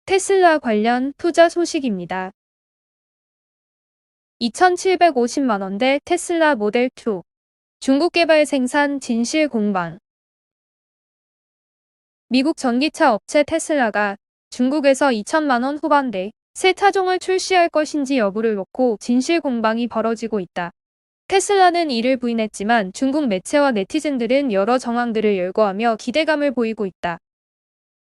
테슬라 관련 투자 소식입니다. 2,750만 원대 테슬라 모델 2. 중국 개발 생산 진실 공방. 미국 전기차 업체 테슬라가 중국에서 2천만 원 후반대 새 차종을 출시할 것인지 여부를 놓고 진실 공방이 벌어지고 있다. 테슬라는 이를 부인했지만 중국 매체와 네티즌들은 여러 정황들을 열거하며 기대감을 보이고 있다.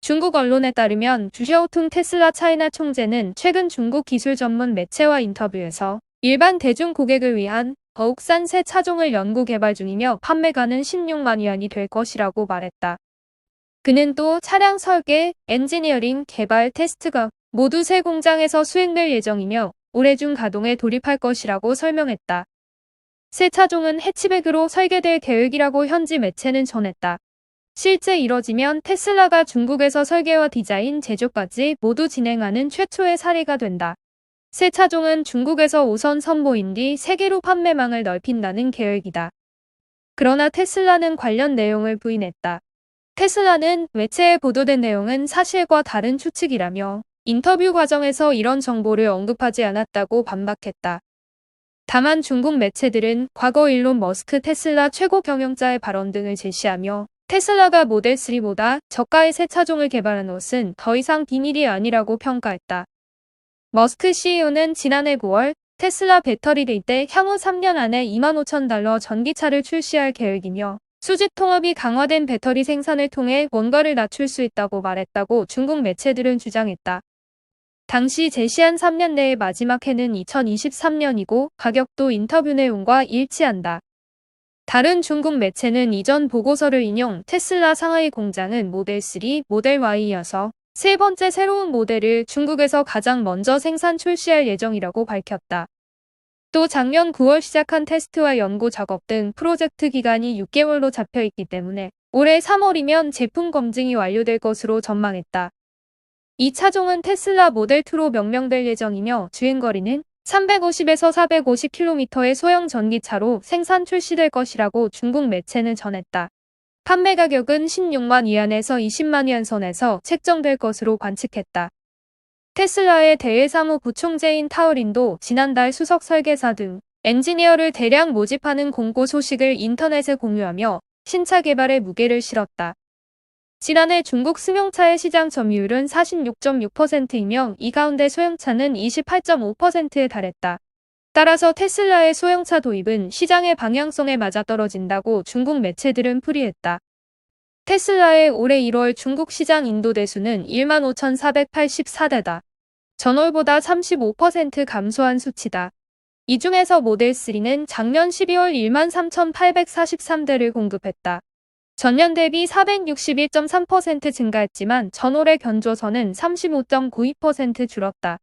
중국 언론에 따르면 주샤오퉁 테슬라 차이나 총재는 최근 중국 기술 전문 매체와 인터뷰에서 일반 대중 고객을 위한 더욱 싼 새 차종을 연구 개발 중이며 판매가는 16만 위안이 될 것이라고 말했다. 그는 또 차량 설계, 엔지니어링, 개발, 테스트가 모두 새 공장에서 수행될 예정이며 올해 중 가동에 돌입할 것이라고 설명했다. 새 차종은 해치백으로 설계될 계획이라고 현지 매체는 전했다. 실제 이뤄지면 테슬라가 중국에서 설계와 디자인, 제조까지 모두 진행하는 최초의 사례가 된다. 새 차종은 중국에서 우선 선보인 뒤 세계로 판매망을 넓힌다는 계획이다. 그러나 테슬라는 관련 내용을 부인했다. 테슬라는 매체에 보도된 내용은 사실과 다른 추측이라며 인터뷰 과정에서 이런 정보를 언급하지 않았다고 반박했다. 다만 중국 매체들은 과거 일론 머스크 테슬라 최고 경영자의 발언 등을 제시하며 테슬라가 모델 3보다 저가의 새 차종을 개발한 것은 더 이상 비밀이 아니라고 평가했다. 머스크 CEO는 지난해 9월 테슬라 배터리 데이 때 향후 3년 안에 $25,000 전기차를 출시할 계획이며 수직 통합이 강화된 배터리 생산을 통해 원가를 낮출 수 있다고 말했다고 중국 매체들은 주장했다. 당시 제시한 3년 내의 마지막 해는 2023년이고 가격도 인터뷰 내용과 일치한다. 다른 중국 매체는 이전 보고서를 인용 테슬라 상하이 공장은 모델 3, 모델 Y이어서 세 번째 새로운 모델을 중국에서 가장 먼저 생산 출시할 예정이라고 밝혔다. 또 작년 9월 시작한 테스트와 연구 작업 등 프로젝트 기간이 6개월로 잡혀있기 때문에 올해 3월이면 제품 검증이 완료될 것으로 전망했다. 이 차종은 테슬라 모델 2로 명명될 예정이며 주행거리는 350에서 450km의 소형 전기차로 생산 출시될 것이라고 중국 매체는 전했다. 판매 가격은 16만 위안에서 20만 위안 선에서 책정될 것으로 관측했다. 테슬라의 대외사무 부총재인 타우린도 지난달 수석 설계사 등 엔지니어를 대량 모집하는 공고 소식을 인터넷에 공유하며 신차 개발에 무게를 실었다. 지난해 중국 승용차의 시장 점유율은 46.6%이며 이 가운데 소형차는 28.5%에 달했다. 따라서 테슬라의 소형차 도입은 시장의 방향성에 맞아떨어진다고 중국 매체들은 풀이했다. 테슬라의 올해 1월 중국 시장 인도대수는 15,484대다. 전월보다 35% 감소한 수치다. 이 중에서 모델 3는 작년 12월 13,843대를 공급했다. 전년 대비 461.3% 증가했지만 전월의 견조선은 35.92% 줄었다.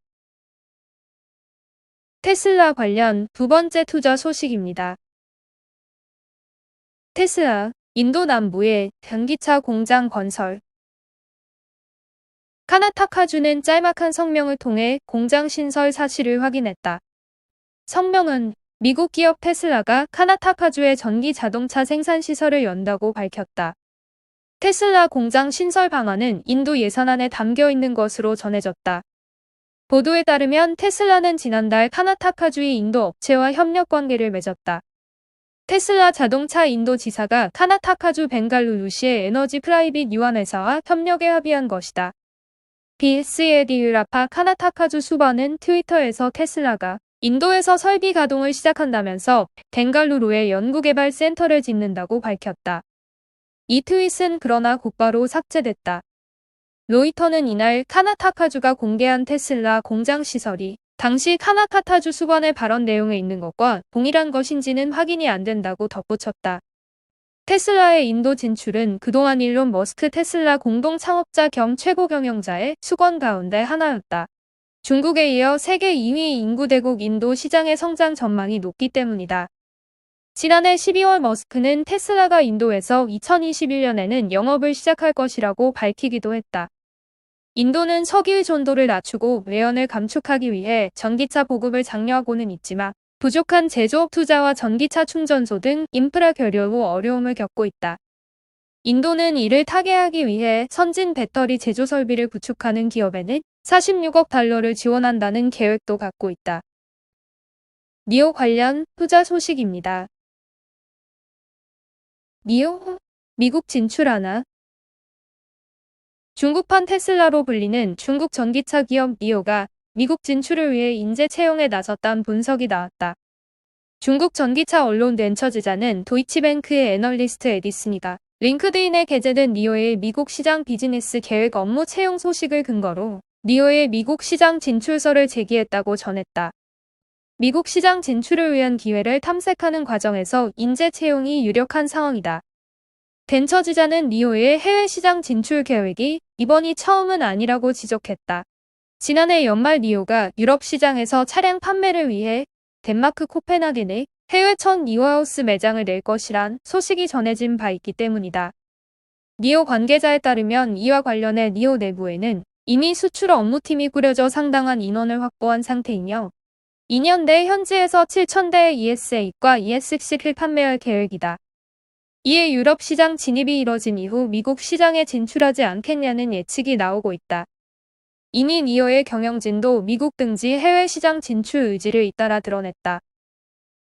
테슬라 관련 두 번째 투자 소식입니다. 테슬라, 인도 남부에 전기차 공장 건설. 카나타카주는 짤막한 성명을 통해 공장 신설 사실을 확인했다. 성명은 미국 기업 테슬라가 카나타카주에 전기 자동차 생산 시설을 연다고 밝혔다. 테슬라 공장 신설 방안은 인도 예산안에 담겨 있는 것으로 전해졌다. 보도에 따르면 테슬라는 지난달 카나타카주의 인도 업체와 협력 관계를 맺었다. 테슬라 자동차 인도 지사가 카나타카주 벵갈루루시의 에너지 프라이빗 유한 회사와 협력에 합의한 것이다. 비스예디유라파 카나타카주 수반은 트위터에서 테슬라가 인도에서 설비 가동을 시작한다면서 벵갈루루에 연구개발 센터를 짓는다고 밝혔다. 이 트윗은 그러나 곧바로 삭제됐다. 로이터는 이날 카나타카주가 공개한 테슬라 공장 시설이 당시 카나타카주 수반의 발언 내용에 있는 것과 동일한 것인지는 확인이 안 된다고 덧붙였다. 테슬라의 인도 진출은 그동안 일론 머스크 테슬라 공동 창업자 겸 최고 경영자의 수건 가운데 하나였다. 중국에 이어 세계 2위 인구 대국 인도 시장의 성장 전망이 높기 때문이다. 지난해 12월 머스크는 테슬라가 인도에서 2021년에는 영업을 시작할 것이라고 밝히기도 했다. 인도는 석유 의존도를 낮추고 외연을 감축하기 위해 전기차 보급을 장려하고는 있지만 부족한 제조업 투자와 전기차 충전소 등 인프라 결여로 어려움을 겪고 있다. 인도는 이를 타개하기 위해 선진 배터리 제조 설비를 구축하는 기업에는 46억 달러를 지원한다는 계획도 갖고 있다. NIO 관련 투자 소식입니다. NIO? 미국 진출하나? 중국판 테슬라로 불리는 중국 전기차 기업 NIO가 미국 진출을 위해 인재 채용에 나섰다는 분석이 나왔다. 중국 전기차 언론 벤처지자는 도이치뱅크의 애널리스트 에디슨이가 링크드인에 게재된 NIO의 미국 시장 비즈니스 계획 업무 채용 소식을 근거로 NIO의 미국 시장 진출서를 제기했다고 전했다. 미국 시장 진출을 위한 기회를 탐색하는 과정에서 인재 채용이 유력한 상황이다. 벤처지자는 NIO의 해외 시장 진출 계획이 이번이 처음은 아니라고 지적했다. 지난해 연말 NIO가 유럽 시장에서 차량 판매를 위해 덴마크 코펜하겐에 해외 첫 NIO하우스 매장을 낼 것이란 소식이 전해진 바 있기 때문이다. NIO 관계자에 따르면 이와 관련해 NIO 내부에는 이미 수출 업무팀이 꾸려져 상당한 인원을 확보한 상태이며 2년 내 현지에서 7,000대의 ES8과 ES6을 판매할 계획이다. 이에 유럽 시장 진입이 이뤄진 이후 미국 시장에 진출하지 않겠냐는 예측이 나오고 있다. 이미 NIO의 경영진도 미국 등지 해외 시장 진출 의지를 잇따라 드러냈다.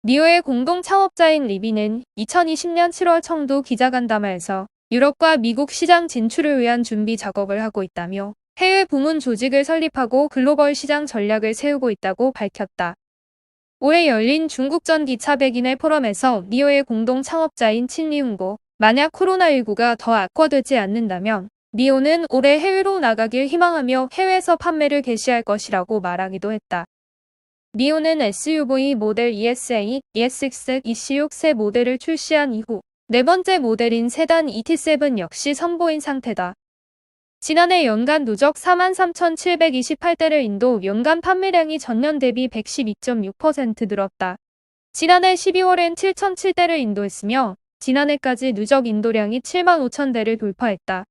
NIO의 공동 창업자인 리비는 2020년 7월 청도 기자간담회에서 유럽과 미국 시장 진출을 위한 준비 작업을 하고 있다며 해외 부문 조직을 설립하고 글로벌 시장 전략을 세우고 있다고 밝혔다. 올해 열린 중국 전기차 백인의 포럼에서 NIO의 공동 창업자인 친리훈고, 만약 코로나19가 더 악화되지 않는다면 NIO는 올해 해외로 나가길 희망하며 해외에서 판매를 개시할 것이라고 말하기도 했다. NIO는 SUV 모델 ES8, ES6, EC6 세 모델을 출시한 이후 네 번째 모델인 세단 ET7 역시 선보인 상태다. 지난해 연간 누적 43,728대를 인도 연간 판매량이 전년 대비 112.6% 늘었다. 지난해 12월엔 7,007대를 인도했으며 지난해까지 누적 인도량이 75,000대를 돌파했다.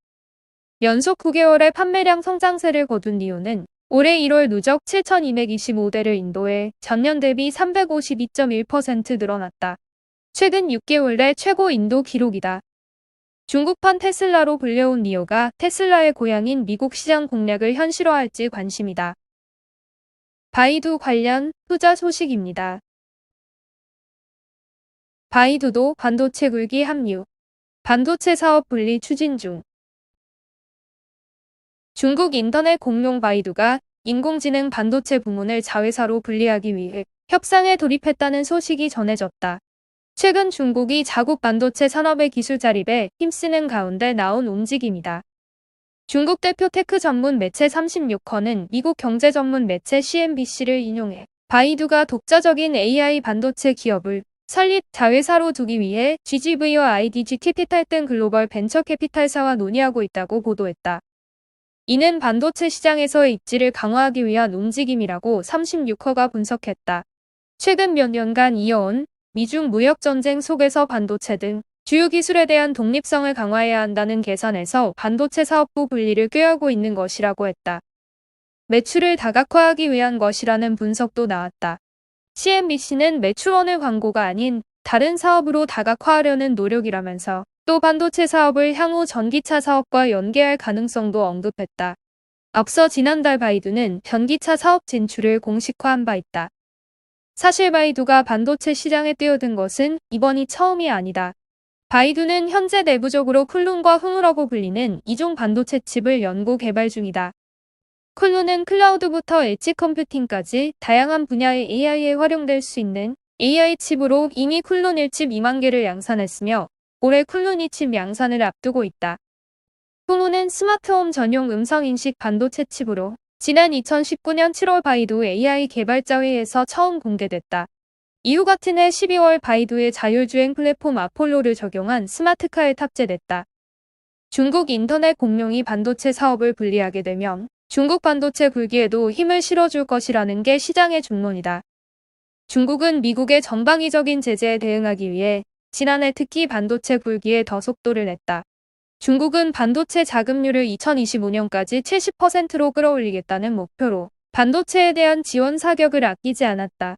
연속 9개월의 판매량 성장세를 거둔 NIO는 올해 1월 누적 7,225대를 인도해 전년 대비 352.1% 늘어났다. 최근 6개월 내 최고 인도 기록이다. 중국판 테슬라로 불려온 NIO가 테슬라의 고향인 미국 시장 공략을 현실화할지 관심이다. 바이두 관련 투자 소식입니다. 바이두도 반도체 굴기 합류. 반도체 사업 분리 추진 중. 중국 인터넷 공룡 바이두가 인공지능 반도체 부문을 자회사로 분리하기 위해 협상에 돌입했다는 소식이 전해졌다. 최근 중국이 자국 반도체 산업의 기술 자립에 힘쓰는 가운데 나온 움직임이다. 중국 대표 테크 전문 매체 36커는 미국 경제 전문 매체 CNBC를 인용해 바이두가 독자적인 AI 반도체 기업을 설립 자회사로 두기 위해 GGV와 IDG 캐피탈 등 글로벌 벤처 캐피탈사와 논의하고 있다고 보도했다. 이는 반도체 시장에서의 입지를 강화하기 위한 움직임이라고 36커가 분석했다. 최근 몇 년간 이어온 미중 무역 전쟁 속에서 반도체 등 주요 기술에 대한 독립성을 강화해야 한다는 계산에서 반도체 사업부 분리를 꾀하고 있는 것이라고 했다. 매출을 다각화하기 위한 것이라는 분석도 나왔다. CNBC는 매출원을 광고가 아닌 다른 사업으로 다각화하려는 노력이라면서 또 반도체 사업을 향후 전기차 사업과 연계할 가능성도 언급했다. 앞서 지난달 바이두는 전기차 사업 진출을 공식화한 바 있다. 사실 바이두가 반도체 시장에 뛰어든 것은 이번이 처음이 아니다. 바이두는 현재 내부적으로 쿨룬과 흥우라고 불리는 이종 반도체 칩을 연구 개발 중이다. 쿨룬은 클라우드부터 엣지 컴퓨팅까지 다양한 분야의 AI에 활용될 수 있는 AI 칩으로 이미 쿨룬 1칩 2만 개를 양산했으며 올해 쿨룬 2칩 양산을 앞두고 있다. 흥우는 스마트홈 전용 음성인식 반도체 칩으로 지난 2019년 7월 바이두 AI 개발자 회의에서 처음 공개됐다. 이후 같은 해 12월 바이두의 자율주행 플랫폼 아폴로를 적용한 스마트카에 탑재됐다. 중국 인터넷 공룡이 반도체 사업을 분리하게 되면 중국 반도체 굴기에도 힘을 실어줄 것이라는 게 시장의 중론이다. 중국은 미국의 전방위적인 제재에 대응하기 위해 지난해 특히 반도체 굴기에 더 속도를 냈다. 중국은 반도체 자금률을 2025년까지 70%로 끌어올리겠다는 목표로 반도체에 대한 지원 사격을 아끼지 않았다.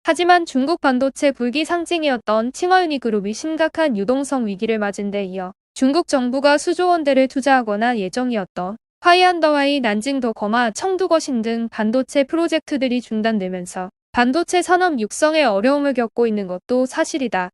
하지만 중국 반도체 굴기 상징이었던 칭얼니 그룹이 심각한 유동성 위기를 맞은 데 이어 중국 정부가 수조 원대를 투자하거나 예정이었던 화이안더와이, 난징도거마, 청두거신 등 반도체 프로젝트들이 중단되면서 반도체 산업 육성에 어려움을 겪고 있는 것도 사실이다.